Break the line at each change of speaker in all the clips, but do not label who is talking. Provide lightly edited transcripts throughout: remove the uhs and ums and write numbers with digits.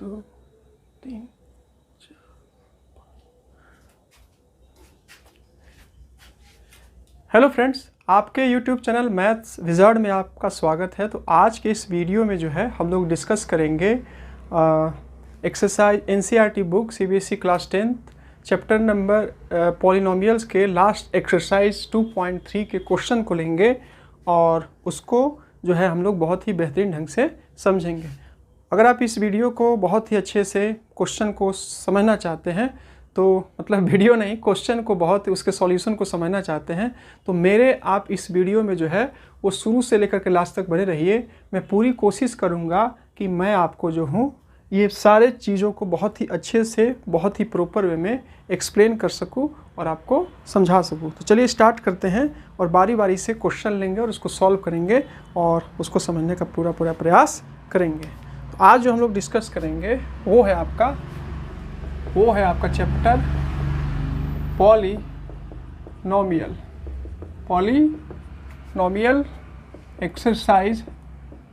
2 3 4। Hello friends, आपके YouTube channel maths wizard में आपका स्वागत है। तो आज के इस वीडियो में जो है हम लोग डिस्कस करेंगे exercise NCERT book CBSE class 10th chapter number polynomials के लास्ट एक्सरसाइज 2.3 के क्वेश्चन को लेंगे और उसको जो है हम लोग बहुत ही बेहतरीन ढंग से समझेंगे। अगर आप इस वीडियो को बहुत ही अच्छे से क्वेश्चन को समझना चाहते हैं, तो मतलब वीडियो नहीं, क्वेश्चन को बहुत उसके सॉल्यूशन को समझना चाहते हैं, तो मेरे आप इस वीडियो में जो है वो शुरू से लेकर के लास्ट तक बने रहिए। मैं पूरी कोशिश करूँगा कि मैं आपको जो हूँ ये सारे चीज़ों को बहुत ही अच्छे से, बहुत ही प्रॉपर वे में एक्सप्लेन कर सकूँ और आपको समझा सकूँ। तो चलिए स्टार्ट करते हैं और बारी बारी से क्वेश्चन लेंगे और उसको सॉल्व करेंगे और उसको समझने का पूरा प्रयास करेंगे। तो आज जो हम लोग डिस्कस करेंगे वो है आपका चैप्टर पॉलिनोमियल एक्सरसाइज।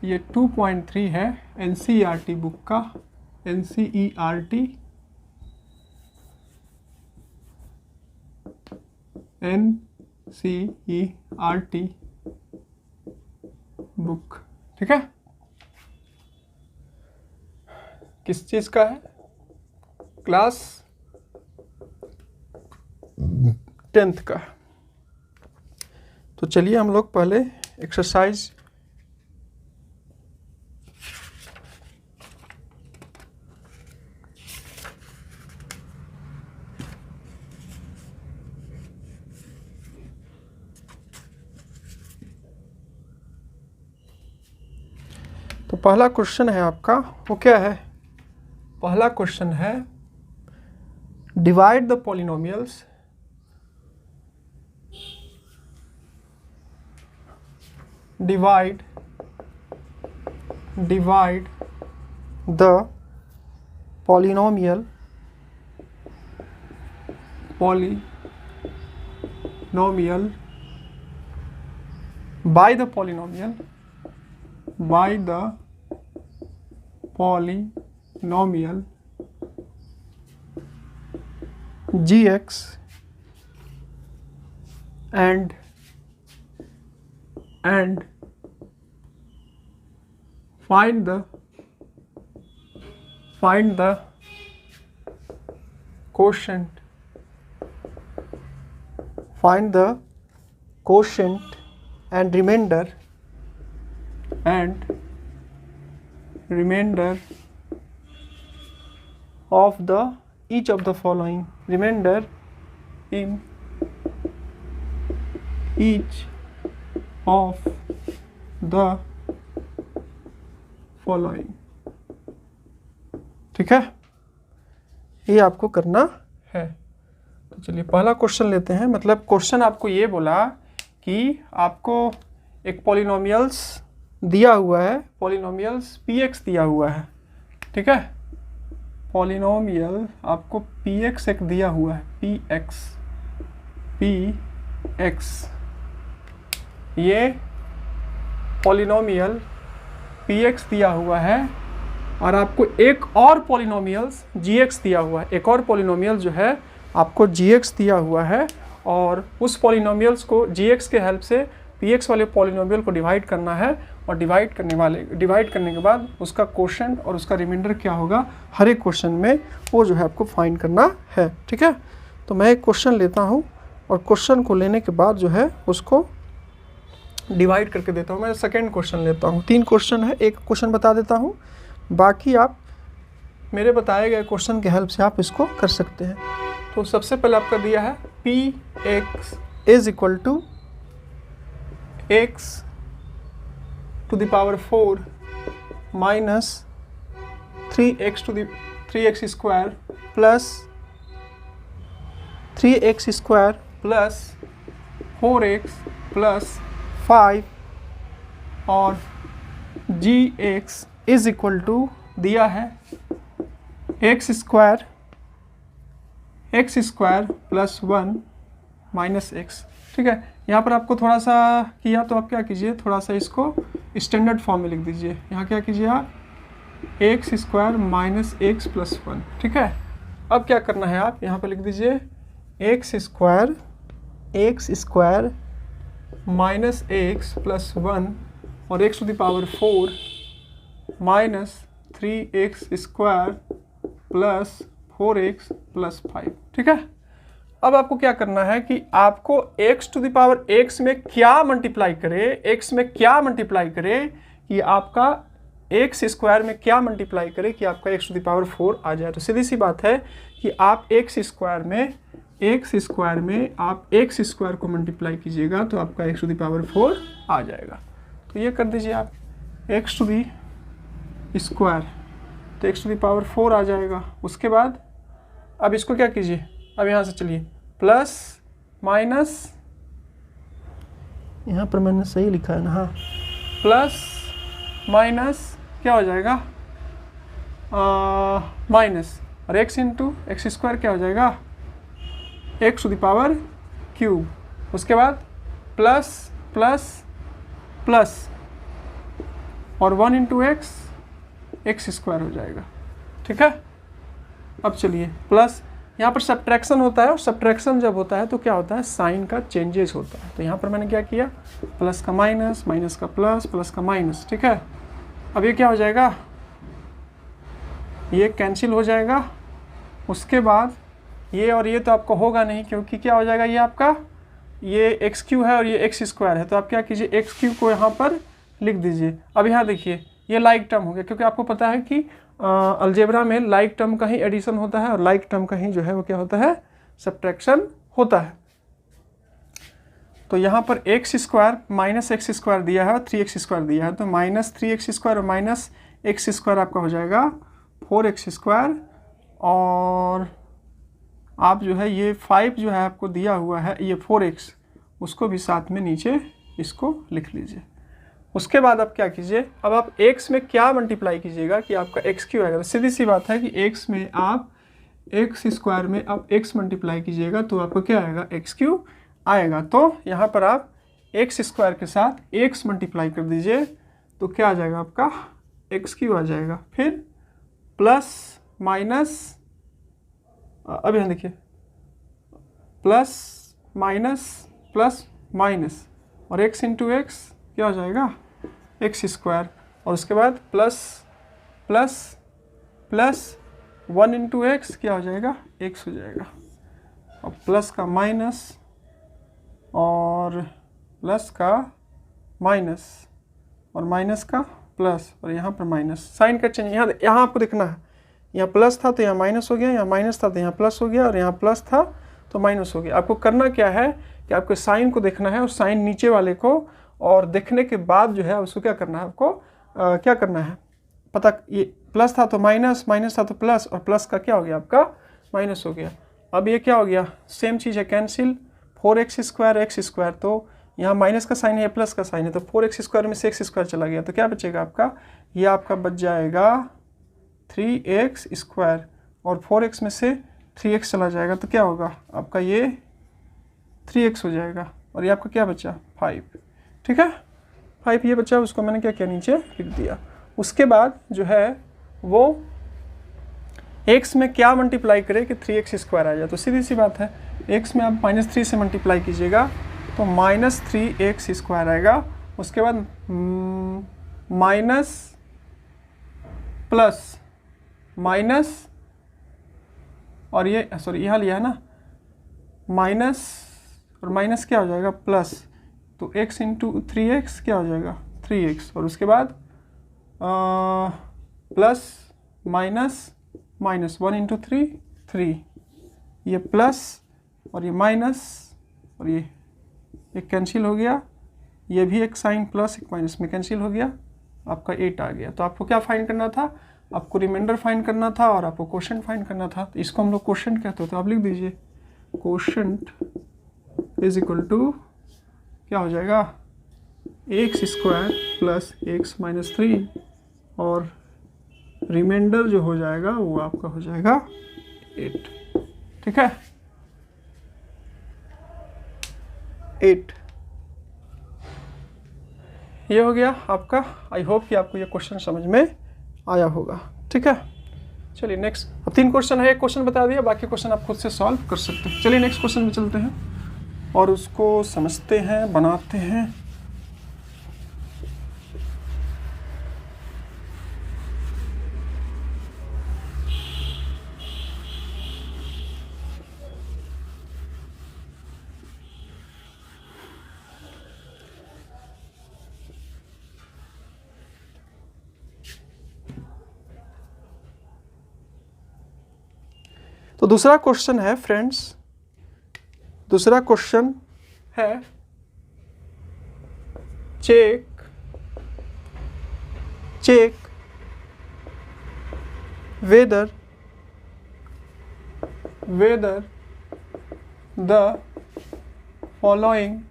ये 2.3 है NCERT बुक का, NCERT बुक, ठीक है। किस चीज़ का है? क्लास 10th का। तो चलिए हम लोग पहले एक्सरसाइज तो पहला क्वेश्चन है आपका, वो क्या है? पहला क्वेश्चन है divide the polynomials divide the polynomial by the polynomial gx and find the quotient and remainder of the each of the following, remainder in each of the following, ठीक है। ये आपको करना है। तो चलिए पहला क्वेश्चन लेते हैं। मतलब क्वेश्चन आपको ये बोला कि आपको एक पॉलिनोमियल्स दिया हुआ है, पॉलिनोमियल्स px दिया हुआ है, ठीक है। पॉलिनोमियल आपको px एक दिया हुआ है, px ये पॉलिनोमियल px दिया हुआ है और आपको एक और पॉलिनोमियल्स gx दिया हुआ है। एक और पॉलिनोमियल जो है आपको gx दिया हुआ है और उस पॉलिनोमियल्स को gx के हेल्प से px वाले पॉलिनोमियल को डिवाइड करना है और डिवाइड करने के बाद उसका क्वोशंट और उसका रिमाइंडर क्या होगा हर एक क्वेश्चन में, वो जो है आपको फाइंड करना है, ठीक है। तो मैं एक क्वेश्चन लेता हूँ और क्वेश्चन को लेने के बाद जो है उसको डिवाइड करके देता हूँ। मैं सेकेंड क्वेश्चन लेता हूँ। 3 क्वेश्चन है, एक क्वेश्चन बता देता हूँ, बाकी आप मेरे बताए गए क्वेश्चन के हेल्प से आप इसको कर सकते हैं। तो सबसे पहले आपका दिया है px is equal to x to the power 4 minus 3x square plus 3x square plus 4x plus 5 और gx इज इक्वल टू दिया है x square plus 1 minus x, ठीक है। यहाँ पर आपको थोड़ा सा किया तो आप क्या कीजिए, थोड़ा सा इसको स्टैंडर्ड फॉर्म में लिख दीजिए। यहाँ क्या कीजिए आप x square minus x plus 1। ठीक है, अब क्या करना है, आप यहाँ पर लिख दीजिए x square minus x plus 1 और x to the power 4 minus 3x square plus 4x plus 5। ठीक है, अब आपको क्या करना है कि आपको x to the power x में क्या मल्टीप्लाई करे, x में क्या मल्टीप्लाई करे कि आपका x स्क्वायर में क्या मल्टीप्लाई करे कि आपका x टू द पावर 4 आ जाए। तो सीधी सी बात है कि आप x स्क्वायर में आप x स्क्वायर को मल्टीप्लाई कीजिएगा तो आपका x टू द पावर 4 आ जाएगा। तो ये कर दीजिए आप x टू द स्क्वायर, तो x टू द पावर 4 आ जाएगा। उसके बाद अब इसको क्या कीजिए, अब यहाँ से चलिए प्लस माइनस, यहाँ पर मैंने सही लिखा है ना, हाँ, प्लस माइनस क्या हो जाएगा माइनस, और x इंटू एक्स स्क्वायर क्या हो जाएगा x to the power cube. उसके बाद प्लस प्लस प्लस और 1 इंटू एक्स स्क्वायर हो जाएगा। ठीक है, अब चलिए प्लस, यहाँ पर सब्ट्रैक्शन होता है और सब्ट्रैक्शन जब होता है तो क्या होता है, साइन का चेंजेस होता है। तो यहाँ पर मैंने क्या किया, प्लस का माइनस, माइनस का प्लस, प्लस का माइनस। ठीक है, अब ये क्या हो जाएगा, ये कैंसिल हो जाएगा। उसके बाद ये और ये तो आपको होगा नहीं, क्योंकि क्या हो जाएगा, ये आपका ये एक्स क्यू है और ये एक्स स्क्वायर है। तो आप क्या कीजिए, एक्स क्यू को यहाँ पर लिख दीजिए। अब यहाँ देखिए ये लाइक टर्म हो गया, क्योंकि आपको पता है कि अलजेब्रा में लाइक टर्म का ही एडिशन होता है और लाइक टर्म का ही जो है वो क्या होता है, सब्ट्रैक्शन होता है। तो यहाँ पर x square minus x square दिया है और 3x स्क्वायर दिया है, तो माइनस 3x स्क्वायर और माइनस एक्स स्क्वायर आपका हो जाएगा 4x स्क्वायर। और आप जो है ये 5 जो है आपको दिया हुआ है, ये 4x, उसको भी साथ में नीचे इसको लिख लीजिए। उसके बाद आप क्या कीजिए, अब आप x में क्या मल्टीप्लाई कीजिएगा कि आपका एक्स क्यू आएगा। तो सीधी सी बात है कि x में आप एक्स स्क्वायर में आप x मल्टीप्लाई कीजिएगा तो आपको क्या आएगा, एक्स क्यू आएगा। तो यहाँ पर आप एक्स स्क्वायर के साथ x मल्टीप्लाई कर दीजिए तो क्या आ जाएगा, आपका एक्स क्यू आ जाएगा। फिर प्लस माइनस, अब यहाँ देखिए प्लस माइनस प्लस माइनस और x इंटू एक्स क्या हो जाएगा, एक्स स्क्वायर। और उसके बाद plus plus plus 1 into x क्या हो जाएगा, एक्स हो जाएगा। और प्लस का माइनस और प्लस का माइनस और माइनस का प्लस और यहाँ पर माइनस, साइन का चेंज यहाँ आपको देखना है, यहाँ प्लस था तो यहाँ माइनस हो गया, यहाँ माइनस था तो यहाँ प्लस हो गया और यहाँ प्लस था तो माइनस हो गया। आपको करना क्या है कि आपको साइन को देखना है और साइन नीचे वाले को, और देखने के बाद जो है उसको क्या करना है, आपको क्या करना है पता, ये प्लस था तो माइनस, माइनस था तो प्लस और प्लस का क्या हो गया, आपका माइनस हो गया। अब ये क्या हो गया, सेम चीज़ है, cancel 4x square x square, तो यहाँ माइनस का साइन है, प्लस का साइन है, तो 4x स्क्वायर में से एक्स स्क्वायर चला गया तो क्या बचेगा आपका, ये आपका बच जाएगा 3x स्क्वायर और 4x में से 3x चला जाएगा तो क्या होगा आपका, ये 3x हो जाएगा और ये आपका क्या बचा 5। ठीक है, 5 ये बचा, उसको मैंने क्या किया, नीचे लिख दिया। उसके बाद जो है वो x में क्या मल्टीप्लाई करे कि 3x स्क्वायर आ जाए। तो सीधी सी बात है, x में आप -3 से मल्टीप्लाई कीजिएगा तो -3x स्क्वायर आएगा। उसके बाद माइनस प्लस माइनस और ये सॉरी यहाँ लिया है ना, माइनस और माइनस क्या हो जाएगा प्लस, तो x इंटू 3x क्या हो जाएगा 3x। और उसके बाद प्लस माइनस माइनस 1 इंटू 3 3, ये प्लस और ये माइनस और ये एक कैंसिल हो गया, ये भी एक साइन प्लस एक माइनस में कैंसिल हो गया, आपका 8 आ गया। तो आपको क्या फाइंड करना था, आपको रिमाइंडर फाइंड करना था और आपको क्वोशंट फाइंड करना था। तो इसको हम लोग क्वोशंट कहते हैं, तो आप लिख दीजिए क्वोशंट इज इक्वल टू क्या हो जाएगा, x square plus x minus 3 और रिमाइंडर जो हो जाएगा वो आपका हो जाएगा 8। ठीक है, 8 ये हो गया आपका। आई होप कि आपको ये क्वेश्चन समझ में आया होगा। ठीक है, चलिए नेक्स्ट। अब 3 क्वेश्चन है, एक क्वेश्चन बता दिया, बाकी क्वेश्चन आप खुद से सॉल्व कर सकते हैं। चलिए नेक्स्ट क्वेश्चन में चलते हैं और उसको समझते हैं, बनाते हैं। तो दूसरा क्वेश्चन है फ्रेंड्स, दूसरा क्वेश्चन है check whether the following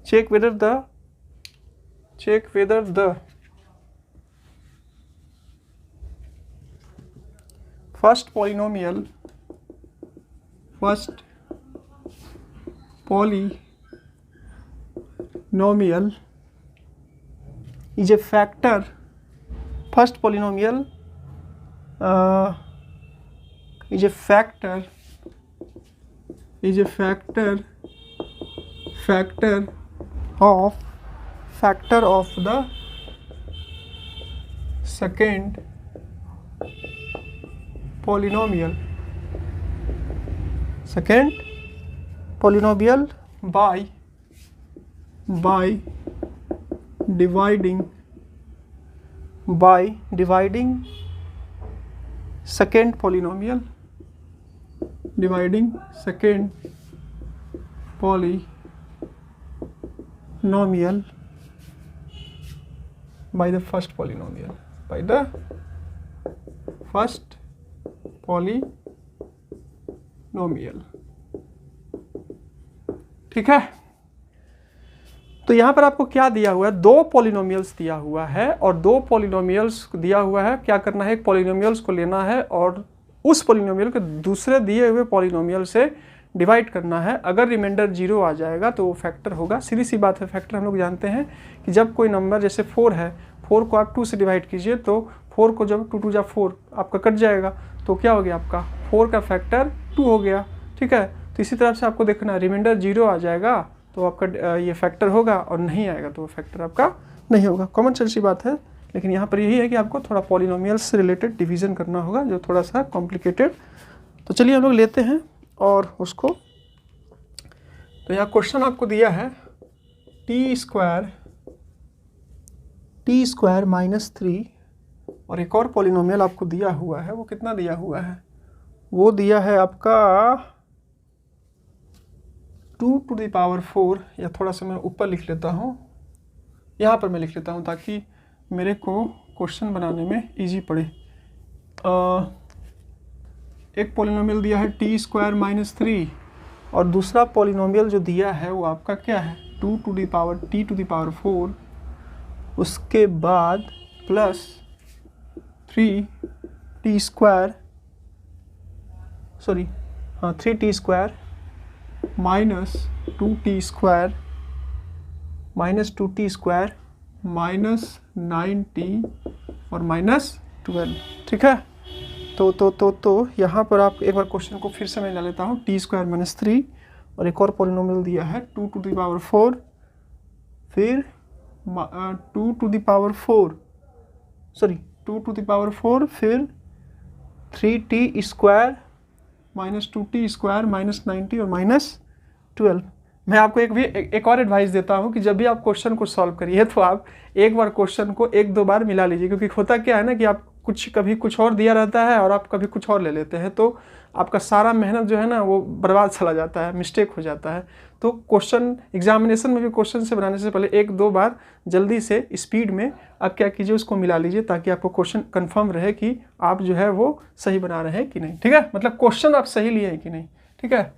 check whether the first polynomial is a factor. First polynomial is a factor of the second polynomial by dividing second polynomial by the first polynomial, ठीक है। तो यहाँ पर आपको क्या दिया हुआ है, 2 पॉलिनोमियल्स दिया हुआ है और 2 पॉलिनोमियल्स दिया हुआ है। क्या करना है, एक पॉलिनोमियल्स को लेना है और उस पॉलिनोमियल को दूसरे दिए हुए पॉलिनोमियल से डिवाइड करना है। अगर रिमाइंडर 0 आ जाएगा तो वो फैक्टर होगा। सीधी सी बात है, फैक्टर हम लोग जानते हैं कि जब कोई नंबर जैसे 4 है, 4 को आप 2 से डिवाइड कीजिए तो 4 को जब 2 2 जा 4 आपका कट जाएगा तो क्या हो गया, आपका 4 का फैक्टर 2 हो गया। ठीक है, तो इसी तरह से आपको देखना है, रिमाइंडर 0 आ जाएगा तो आपका ये फैक्टर होगा और नहीं आएगा तो वो फैक्टर आपका नहीं होगा। कॉमन सेंस की बात है, लेकिन यहाँ पर यही है कि आपको थोड़ा पॉलिनोमियल्स से रिलेटेड डिवीज़न करना होगा जो थोड़ा सा कॉम्प्लिकेटेड। तो चलिए हम लोग लेते हैं और उसको। तो यहाँ क्वेश्चन आपको दिया है टी स्क्वायर माइनस 3 और एक और पॉलिनोमियल आपको दिया हुआ है। वो कितना दिया हुआ है, वो दिया है आपका 2 टू द पावर 4, या थोड़ा सा मैं ऊपर लिख लेता हूँ, यहाँ पर मैं लिख लेता हूँ ताकि मेरे को क्वेश्चन बनाने में इजी पड़े। एक पॉलिनोमियल दिया है टी स्क्वायर माइनस 3 और दूसरा पॉलिनोमियल जो दिया है वो आपका क्या है, 2 to the power t to the power 4, उसके बाद plus 3t square minus 2t square minus 9t और माइनस 12। ठीक है, तो यहाँ पर आप एक बार क्वेश्चन को फिर से मैं ला लेता हूँ। टी स्क्वायर माइनस 3 और एक और पॉलिनोमियल दिया है 2 टू द पावर 4, फिर 2 टू द पावर 4, फिर 3t square minus 2t square minus 90 और माइनस 12। मैं आपको एक और एडवाइस देता हूँ कि जब भी आप क्वेश्चन को सॉल्व करिए तो आप एक बार क्वेश्चन को 1-2 बार मिला लीजिए, क्योंकि होता क्या है ना कि आप कभी कुछ और दिया रहता है और आप कभी कुछ और ले लेते हैं, तो आपका सारा मेहनत जो है ना वो बर्बाद चला जाता है, मिस्टेक हो जाता है। तो क्वेश्चन एग्जामिनेशन में भी क्वेश्चन से बनाने से पहले 1-2 बार जल्दी से स्पीड में आप क्या कीजिए, उसको मिला लीजिए ताकि आपको क्वेश्चन कंफर्म रहे कि आप जो है वो सही बना रहे हैं कि नहीं। ठीक है, मतलब क्वेश्चन आप सही लिए हैं कि नहीं। ठीक है,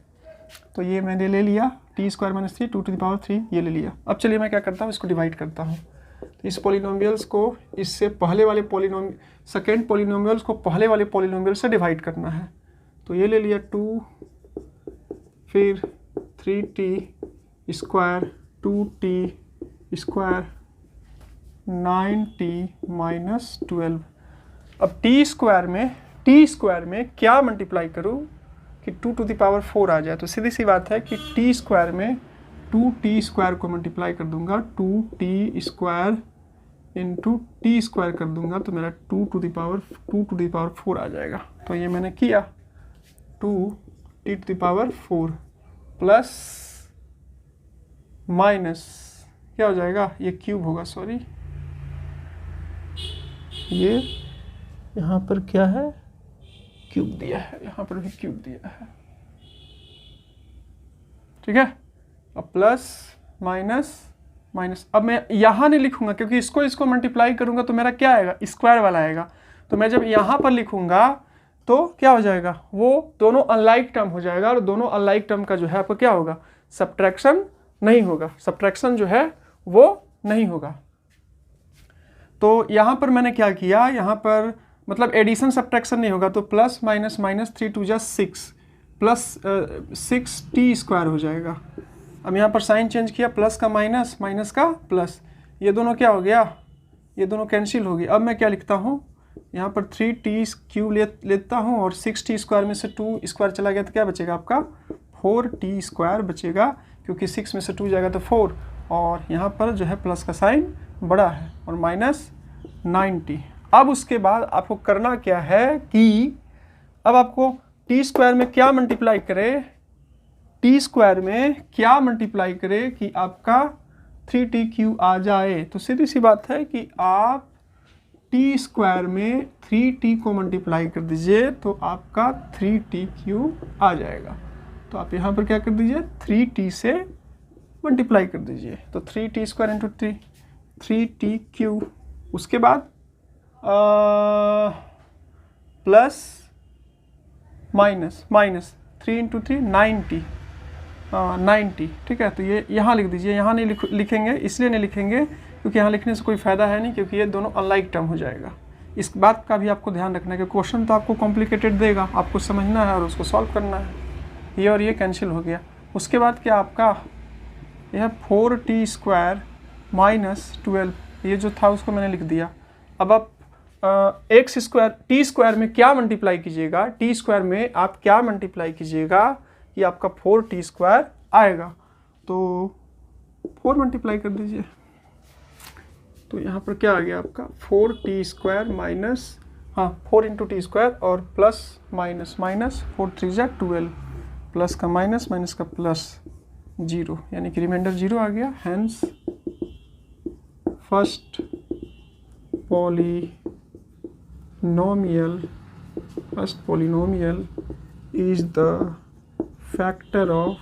तो ये मैंने ले लिया t square minus 3 2 to the power 3 ये ले लिया। अब चलिए मैं क्या करता हूँ, इसको डिवाइड करता हूँ। तो इस पॉलिनोमियल्स को इससे पहले वाले सेकेंड पॉलिनोमियल्स को पहले वाले पॉलिनोमियल से डिवाइड करना है। तो ये ले लिया 2, फिर 3t square 2t square 9t minus 12। अब टी स्क्वायर में क्या मल्टीप्लाई करूँ कि 2 टू द पावर 4 आ जाए, तो सीधी सी बात है कि टी स्क्वायर में 2t स्क्वायर को मल्टीप्लाई कर दूंगा, 2t square into T square कर दूंगा, तो मेरा 2 टू द पावर 4 आ जाएगा। तो ये मैंने किया, 2t to the power 4 plus minus क्या हो जाएगा, ये क्यूब होगा, सॉरी ये यहाँ पर क्या है, क्यूब दिया है, यहाँ पर भी क्यूब दिया है, ठीक है। अब प्लस माइनस माइनस, अब मैं यहाँ नहीं लिखूंगा क्योंकि इसको मल्टीप्लाई करूंगा तो मेरा क्या आएगा, स्क्वायर वाला आएगा। तो मैं जब यहाँ पर लिखूंगा तो क्या हो जाएगा, वो दोनों अनलाइक टर्म हो जाएगा, और दोनों अनलाइक टर्म का जो है आपको क्या होगा, सब्ट्रैक्शन नहीं होगा, सब्ट्रैक्शन जो है वो नहीं होगा। तो यहाँ पर मैंने क्या किया, यहाँ पर मतलब एडिशन सब्ट्रैक्शन नहीं होगा, तो प्लस माइनस माइनस 3 2 जा 6 प्लस 6t स्क्वायर हो जाएगा। अब यहाँ पर साइन चेंज किया, प्लस का माइनस, माइनस का प्लस, ये दोनों क्या हो गया, ये दोनों कैंसिल हो गई। अब मैं क्या लिखता हूँ, यहाँ पर 3t क्यूब लेता हूँ और 6t स्क्वायर में से 2 स्क्वायर चला गया तो क्या बचेगा आपका, 4t स्क्वायर बचेगा, क्योंकि 6 में से 2 जाएगा तो 4, और यहाँ पर जो है प्लस का साइन बड़ा है, और माइनस 9t। अब उसके बाद आपको करना क्या है कि अब आपको टी स्क्वायर में क्या मल्टीप्लाई करे, टी स्क्वायर में क्या मल्टीप्लाई करे कि आपका 3t क्यू आ जाए। तो सीधी सी बात है कि आप टी स्क्वायर में 3t को मल्टीप्लाई कर दीजिए तो आपका 3t क्यू आ जाएगा। तो आप यहाँ पर क्या कर दीजिए, 3t से मल्टीप्लाई कर दीजिए, तो 3t square into 3t Q, उसके बाद प्लस माइनस 3 इंटू 3 90, ठीक है। तो ये यहाँ लिख दीजिए, यहाँ नहीं लिखेंगे, इसलिए नहीं लिखेंगे क्योंकि यहाँ लिखने से कोई फ़ायदा है नहीं, क्योंकि ये दोनों अनलाइक टर्म हो जाएगा। इस बात का भी आपको ध्यान रखना है कि क्वेश्चन तो आपको कॉम्प्लिकेटेड देगा, आपको समझना है और उसको सॉल्व करना है। ये और ये कैंसिल हो गया। उसके बाद क्या आपका यह 4t स्क्वायर माइनस 12, ये जो था उसको मैंने लिख दिया। अब आप एक्स स्क्वायर टी स्क्वायर में क्या मल्टीप्लाई कीजिएगा, टी स्क्वायर में आप क्या मल्टीप्लाई कीजिएगा कि आपका 4t स्क्वायर आएगा, तो 4 मल्टीप्लाई कर दीजिए। तो यहाँ पर क्या आ गया आपका 4t square minus 4 into T square और प्लस माइनस माइनस 4 3 जा 12, प्लस का माइनस माइनस का प्लस 0, यानी कि रिमाइंडर 0 आ गया। Hence first polynomial is the factor of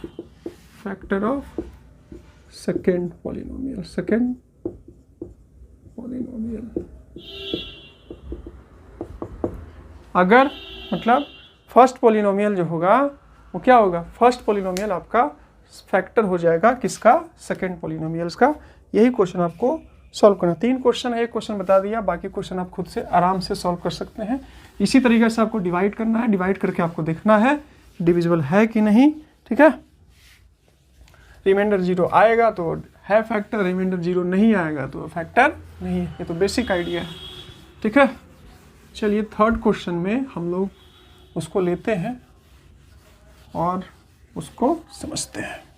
second polynomial। अगर मतलब फर्स्ट पॉलिनोमियल जो होगा वो क्या होगा, फर्स्ट पॉलिनोमियल आपका फैक्टर हो जाएगा किसका, सेकंड पॉलिनोमियल्स का। यही क्वेश्चन आपको सॉल्व करना। 3 क्वेश्चन है, एक क्वेश्चन बता दिया, बाकी क्वेश्चन आप खुद से आराम से सॉल्व कर सकते हैं। इसी तरीके से आपको डिवाइड करना है, डिवाइड करके आपको देखना है डिविजिबल है कि नहीं, ठीक है। रिमाइंडर 0 आएगा तो है फैक्टर, रिमाइंडर 0 नहीं आएगा तो फैक्टर नहीं है। ये तो बेसिक आइडिया है, ठीक है। चलिए थर्ड क्वेश्चन में हम लोग उसको लेते हैं और उसको समझते हैं।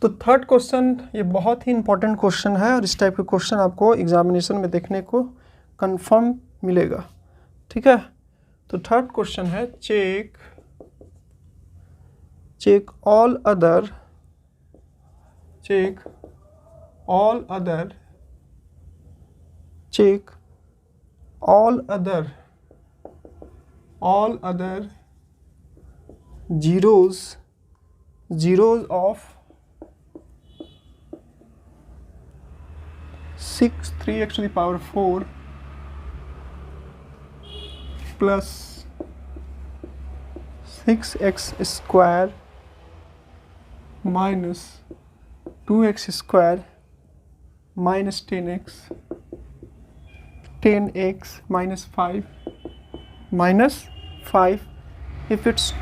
तो थर्ड क्वेश्चन ये बहुत ही इंपॉर्टेंट क्वेश्चन है और इस टाइप के क्वेश्चन आपको एग्जामिनेशन में देखने को कंफर्म मिलेगा, ठीक है। तो थर्ड क्वेश्चन है check all other zeros of 3x to the power 4 plus 6x square minus 2x square minus 10x, 10x minus 5 if it's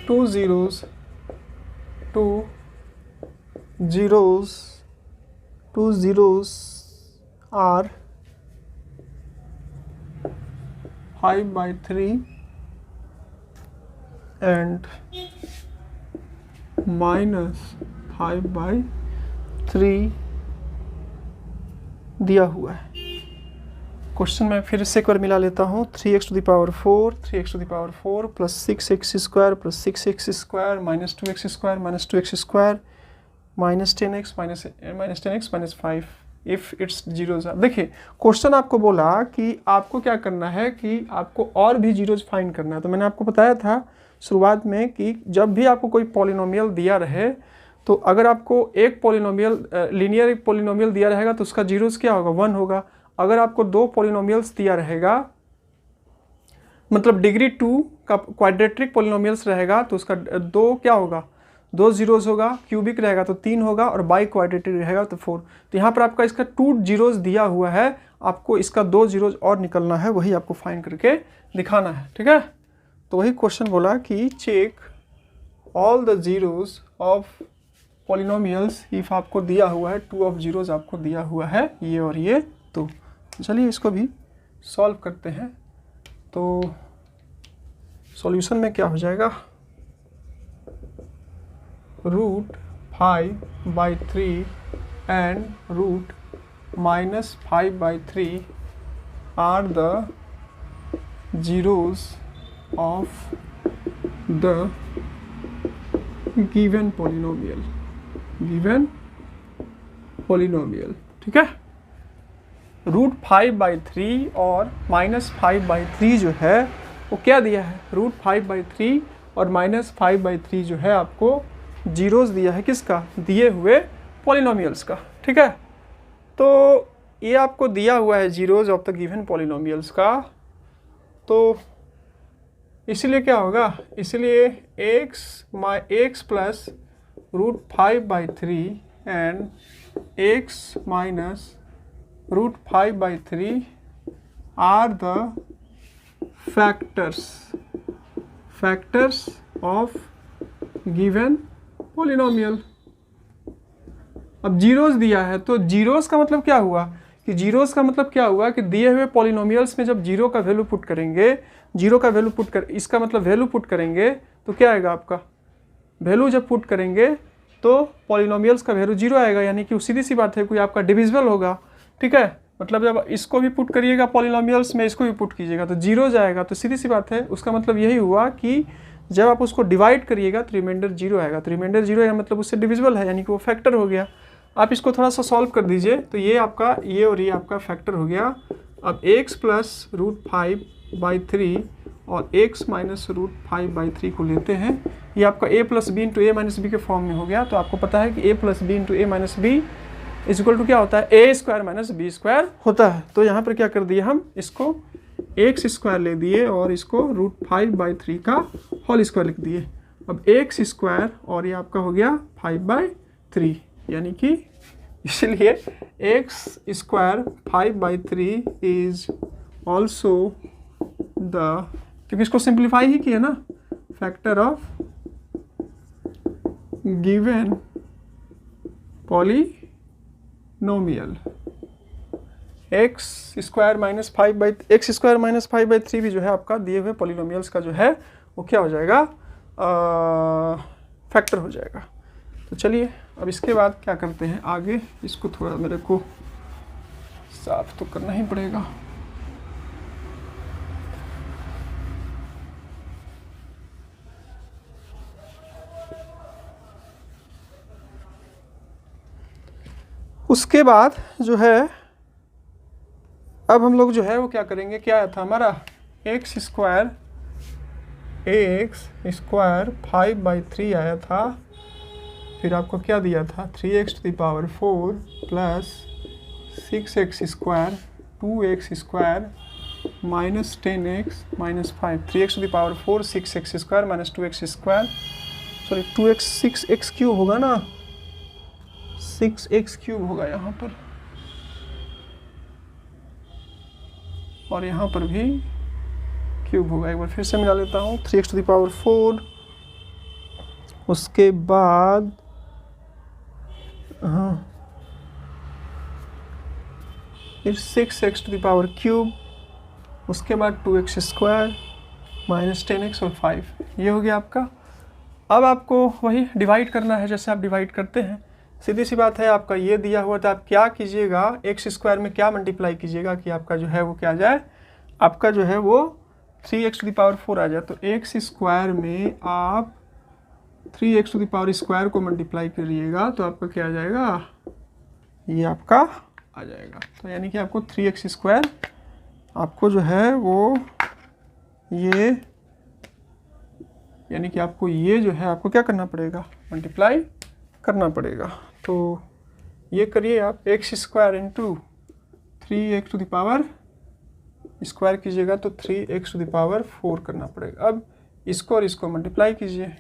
2 zeros are 5/3 and minus 5/3 दिया हुआ है। क्वेश्चन में फिर से एक बार मिला लेता हूँ। 3x to the power 4 plus 6x square plus 6x square minus 2x square minus 2x square minus 10x minus 5 if it's zeros। देखिए क्वेश्चन आपको बोला कि आपको क्या करना है कि आपको और भी जीरोज फाइंड करना है। तो मैंने आपको बताया था शुरुआत में कि जब भी आपको कोई पॉलिनोमियल दिया रहे तो अगर आपको एक पॉलिनोमियल लीनियर पॉलिनोमियल दिया रहेगा तो उसका जीरोज क्या होगा, 1 होगा। अगर आपको दो पॉलिनोमियल्स दिया रहेगा मतलब डिग्री 2 का क्वाड्रेटिक पॉलिनोमियल्स रहेगा तो उसका दो क्या होगा, 2 जीरोज होगा। क्यूबिक रहेगा तो 3 होगा और बाई क्वाड्रेटिक रहेगा तो 4। तो यहाँ पर आपका इसका 2 जीरोज दिया हुआ है, आपको इसका 2 जीरोज और निकलना है, वही आपको फाइंड करके दिखाना है। ठीक है, तो वही क्वेश्चन बोला कि check all the zeros of polynomials if आपको दिया हुआ है 2 ऑफ जीरोज आपको दिया हुआ है ये और ये। तो चलिए इसको भी सॉल्व करते हैं। तो सॉल्यूशन में क्या हो जाएगा, √5/3 and √-5/3 are the zeros of the given polynomial। ठीक है, √5/3 और -5/3 जो है वो क्या दिया है, √5/3 और -5/3 जो है आपको जीरोस दिया है, किसका, दिए हुए पॉलिनोमियल्स का। ठीक है, तो ये आपको दिया हुआ है zeros of the given polynomials का। तो इसीलिए क्या होगा, इसलिए x plus √5/3 and x minus √5/3 are the factors of given polynomial. अब जीरोस दिया है तो जीरोस का मतलब क्या हुआ कि जीरोस का मतलब क्या हुआ कि दिए हुए पॉलिनोमियल्स में जब जीरो का वैल्यू पुट करेंगे, इसका मतलब वैल्यू पुट करेंगे तो क्या आएगा आपका, वैल्यू जब पुट करेंगे तो पॉलिनोमियल्स का वैल्यू जीरो आएगा, यानी कि सीधी सी बात है कोई आपका डिविजिबल होगा। ठीक है, मतलब जब इसको भी पुट करिएगा पॉलिनोमियल्स में, इसको भी पुट कीजिएगा तो जीरो जाएगा। तो सीधी सी बात है, उसका मतलब यही हुआ कि जब आप उसको डिवाइड करिएगा तो रिमाइंडर जीरो आएगा। तो रिमाइंडर जीरो है मतलब उससे डिविजिबल है, यानी कि वो फैक्टर हो गया। आप इसको थोड़ा सा सॉल्व कर दीजिए तो ये आपका ये और ये आपका फैक्टर हो गया। अब x प्लस √5/3 और x माइनस √5/3 को लेते हैं, ये आपका a plus b into a minus b के फॉर्म में हो गया। तो आपको पता है कि a plus b into a minus b is equal to क्या होता है, a square minus b square होता है। तो यहाँ पर क्या कर दिए, हम इसको x स्क्वायर ले दिए और इसको √5/3 का होल स्क्वायर लिख दिए। अब x स्क्वायर और ये आपका हो गया 5/3, यानी कि इसलिए x square 5/3 is also the, क्योंकि इसको सिंप्लीफाई ही किया ना, factor of given polynomial. x square minus 5/3 भी जो है आपका दिए हुए पॉलिनोमियल्स का जो है वो क्या हो जाएगा, फैक्टर हो जाएगा। तो चलिए अब इसके बाद क्या करते हैं आगे, इसको थोड़ा मेरे को साफ तो करना ही पड़ेगा। उसके बाद जो है अब हम लोग जो है वो क्या करेंगे, क्या आया था हमारा x स्क्वायर 5/3 आया था। फिर आपको क्या दिया था 3x to the power 4 plus 6x square 2x square minus 10x minus 5, 3x to the power 4, 6x square minus 2x square, sorry 2x 6x cube होगा ना, 6x क्यूब होगा यहाँ पर, और यहाँ पर भी क्यूब होगा। एक बार फिर से मिला लेता हूँ, 3x टू द पावर 4, उसके बाद फिर 6x to the power cube, उसके बाद 2x स्क्वायर माइनस 10x और 5, ये हो गया आपका। अब आपको वही डिवाइड करना है जैसे आप डिवाइड करते हैं, सीधी सी बात है। आपका ये दिया हुआ था, आप क्या कीजिएगा, x स्क्वायर में क्या मल्टीप्लाई कीजिएगा कि आपका जो है वो क्या आ जाए, आपका जो है वो 3x टू द पावर 4 आ जाए। तो x स्क्वायर में आप 3x to the power square को मल्टीप्लाई करिएगा तो आपका क्या आ जाएगा, ये आपका आ जाएगा। तो यानी कि आपको 3x स्क्वायर आपको जो है वो ये, यानी कि आपको ये जो है आपको क्या करना पड़ेगा, मल्टीप्लाई करना पड़ेगा। तो ये करिए आप, x square into 3x to the power square कीजिएगा तो 3x टू द पावर 4 करना पड़ेगा। अब इसको और इसको मल्टीप्लाई कीजिए,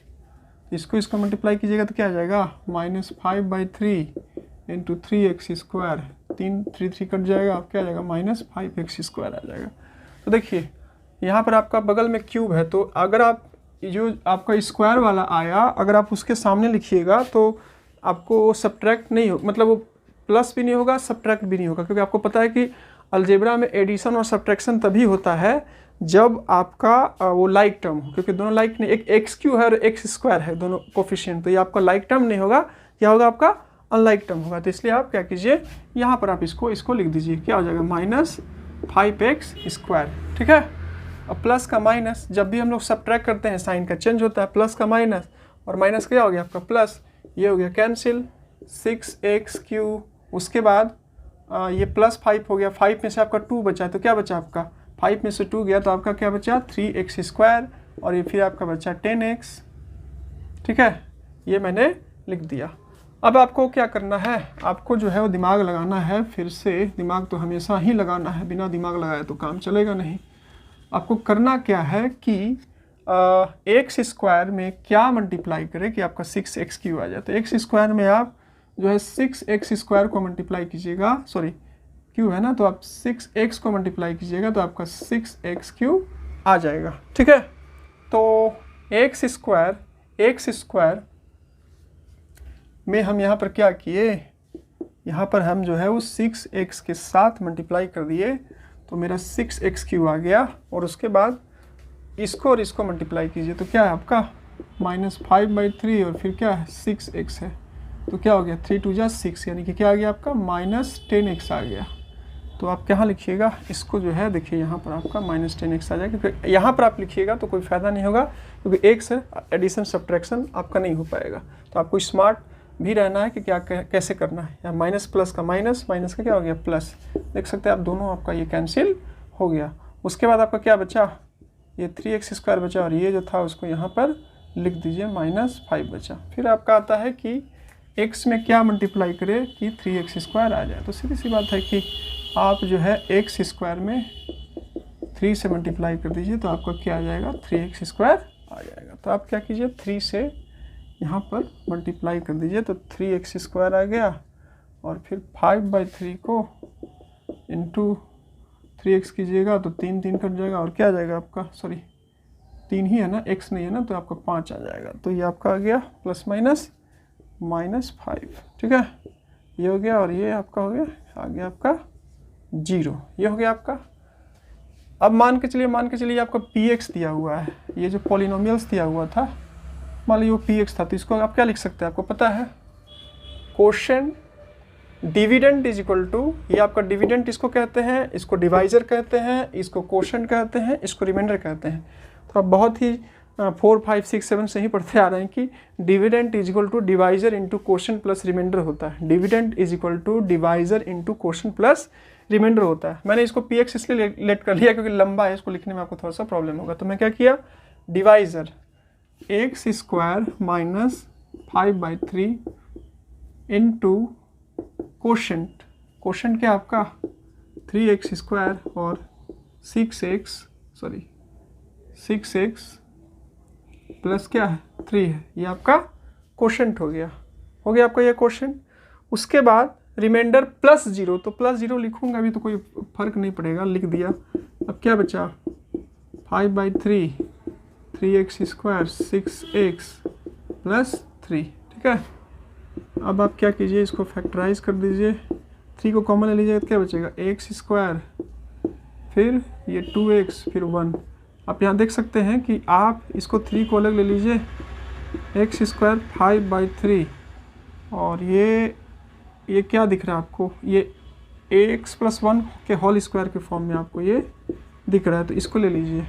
इसको मल्टीप्लाई कीजिएगा तो क्या आ जाएगा, -5/3 इंटू 3x स्क्वायर, 3 कट जाएगा, क्या आ जाएगा, -5x स्क्वायर आ जाएगा। तो देखिए यहाँ पर आपका बगल में क्यूब है, तो अगर आप जो आपका स्क्वायर वाला आया, अगर आप उसके सामने लिखिएगा तो आपको सब्ट्रैक्ट नहीं हो, मतलब वो प्लस भी नहीं होगा, सब्ट्रैक्ट भी नहीं होगा, क्योंकि आपको पता है कि अलजेब्रा में एडिशन और सब्ट्रैक्शन तभी होता है जब आपका वो लाइक टर्म हो, क्योंकि दोनों लाइक नहीं, एक एक्स क्यू है और एक्स स्क्वायर है दोनों कोफिशिएंट, तो ये आपका लाइक टर्म नहीं होगा, क्या होगा आपका अनलाइक टर्म होगा। तो इसलिए आप क्या कीजिए, यहाँ पर आप इसको लिख दीजिए, क्या हो जाएगा, -5x स्क्वायर, ठीक है। अब प्लस का माइनस, जब भी हम लोग सब्ट्रैक्ट करते हैं साइन का चेंज होता है, प्लस का माइनस, और माइनस क्या हो गया आपका प्लस, ये हो गया कैंसिल, 6x3, उसके बाद ये +5 हो गया, 5 में से आपका 2 बचा, तो क्या बचा आपका, 5 में से 2 गया तो आपका क्या बचा, 3x स्क्वायर, और ये फिर आपका बचा 10x, ठीक है, ये मैंने लिख दिया। अब आपको क्या करना है, आपको जो है वो दिमाग लगाना है, फिर से दिमाग तो हमेशा ही लगाना है, बिना दिमाग लगाए तो काम चलेगा नहीं। आपको करना क्या है कि x स्क्वायर में क्या मल्टीप्लाई करें कि आपका 6x3 आ जाए। तो x स्क्वायर में आप जो है 6x स्क्वायर को मल्टीप्लाई कीजिएगा, सॉरी क्यू है ना, तो आप 6x को मल्टीप्लाई कीजिएगा तो आपका 6x3 आ जाएगा, ठीक है। तो x स्क्वायर में हम यहाँ पर क्या किए, यहाँ पर हम जो है वो 6x के साथ मल्टीप्लाई कर दिए, तो मेरा 6x3 आ गया, और उसके बाद इसको और इसको मल्टीप्लाई कीजिए तो क्या है आपका -5/3, और फिर क्या है 6x है, तो क्या हो गया 3 2 जा 6, यानी कि क्या आ गया आपका -10x आ गया। तो आप क्या लिखिएगा, इसको जो है देखिए यहाँ पर आपका -10x आ जाएगा, क्योंकि यहाँ पर आप लिखिएगा तो कोई फ़ायदा नहीं होगा, क्योंकि एक से एडिशन सब्ट्रैक्शन आपका नहीं हो पाएगा। तो आपको स्मार्ट भी रहना है कि क्या कैसे करना है, या माइनस प्लस का माइनस, माइनस का क्या हो गया प्लस, देख सकते हैं आप दोनों आपका ये कैंसिल हो गया। उसके बाद आपका क्या बचा, ये 3x स्क्वायर बचा, और ये जो था उसको यहाँ पर लिख दीजिए -5 बचा। फिर आपका आता है कि x में क्या मल्टीप्लाई करें कि 3x स्क्वायर आ जाए। तो सीधी सी बात है कि आप जो है x स्क्वायर में 3 से मल्टीप्लाई कर दीजिए तो आपका क्या आ जाएगा, 3x स्क्वायर आ जाएगा। तो आप क्या कीजिए, 3 से यहाँ पर मल्टीप्लाई कर दीजिए तो 3x स्क्वायर आ गया, और फिर 5/3 को इंटू 3x कीजिएगा तो 3 3 कट जाएगा, और क्या आ जाएगा आपका, सॉरी 3 ही है ना, x नहीं है ना, तो आपका 5 आ जाएगा। तो ये आपका आ गया ±5, ठीक है, ये हो गया, और ये आपका हो गया, आ गया आपका 0, ये हो गया आपका। अब मान के चलिए आपका px दिया हुआ है, ये जो पॉलिनोमियल्स दिया हुआ था, मान लीजिए वो px था, तो इसको आप क्या लिख सकते हैं, आपको पता है, quotient dividend is equal to, ये आपका डिविडेंड इसको कहते हैं, इसको डिवाइजर कहते हैं, इसको कोशेंट कहते हैं, इसको रिमाइंडर कहते हैं। तो आप बहुत ही 4 5 6 7 से ही पढ़ते आ रहे हैं कि dividend is equal to divisor into quotient plus reminder होता है। Dividend is equal to divisor into quotient plus reminder होता है। मैंने इसको px इसलिए लेट कर लिया क्योंकि लंबा है, इसको लिखने में आपको थोड़ा सा प्रॉब्लम होगा। तो मैं क्या किया, divisor x square -5/3 into quotient, quotient क्या आपका 3x स्क्वायर और 6x प्लस क्या है 3 है, ये आपका क्वोशंट हो गया आपका ये क्वोशंट। उसके बाद रिमाइंडर प्लस 0, तो प्लस 0 लिखूंगा अभी तो कोई फर्क नहीं पड़ेगा, लिख दिया। अब क्या बचा 5/3 3x² 6x प्लस 3, ठीक है। अब आप क्या कीजिए, इसको फैक्टराइज कर दीजिए, 3 को कॉमन ले लीजिएगा तो क्या बचेगा x², फिर ये 2x, फिर 1। आप यहाँ देख सकते हैं कि आप इसको 3 को अलग ले लीजिए, x² 5/3, और ये क्या दिख रहा है आपको, ये ax + 1 के होल स्क्वायर के फॉर्म में आपको ये दिख रहा है, तो इसको ले लीजिए।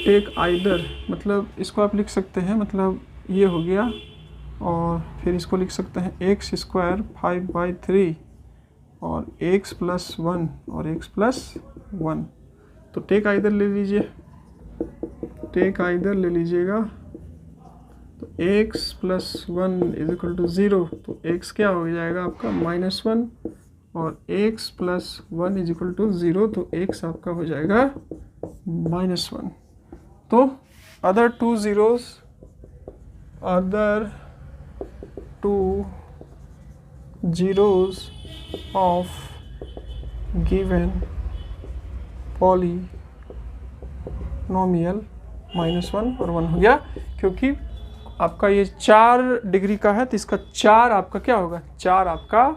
टेक आइदर मतलब इसको आप लिख सकते हैं, मतलब ये हो गया, और फिर इसको लिख सकते हैं x² 5/3 और x + 1 और x + 1। तो टेक आइदर ले लीजिए, टेक आइदर ले लीजिएगा, तो x + 1 = 0, तो x क्या हो जाएगा आपका -1, और x + 1 = 0, तो x आपका हो जाएगा -1। तो other two zeros of given polynomial -1 और 1 हो गया, क्योंकि आपका ये 4 डिग्री का है, तो इसका 4 आपका क्या होगा, 4 आपका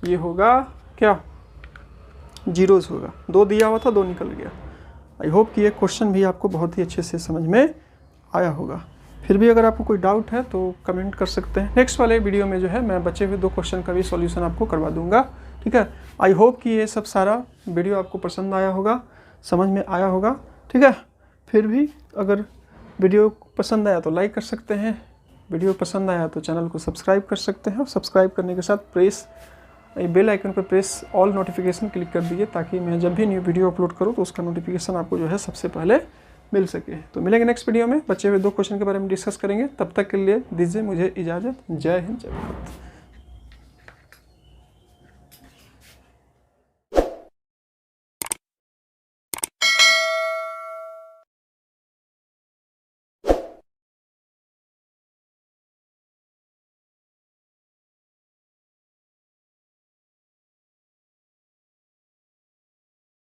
ये होगा क्या, जीरोस होगा। 2 दिया हुआ था, 2 निकल गया। आई होप कि ये क्वेश्चन भी आपको बहुत ही अच्छे से समझ में आया होगा। फिर भी अगर आपको कोई डाउट है तो कमेंट कर सकते हैं। नेक्स्ट वाले वीडियो में जो है मैं बचे हुए 2 क्वेश्चन का भी सॉल्यूशन आपको करवा दूंगा, ठीक है। आई होप कि ये सब सारा वीडियो आपको पसंद आया होगा, समझ में आया होगा, ठीक है। फिर भी अगर वीडियो पसंद आया तो लाइक कर सकते हैं, वीडियो पसंद आया तो चैनल को सब्सक्राइब कर सकते हैं, और सब्सक्राइब करने के साथ बेल आइकन पर प्रेस ऑल नोटिफिकेशन क्लिक कर दीजिए, ताकि मैं जब भी न्यू वीडियो अपलोड करूँ तो उसका नोटिफिकेशन आपको जो है सबसे पहले मिल सके। तो मिलेंगे नेक्स्ट वीडियो में, बचे हुए 2 क्वेश्चन के बारे में डिस्कस करेंगे। तब तक के लिए दीजिए मुझे इजाज़त। जय हिंद, जय भारत।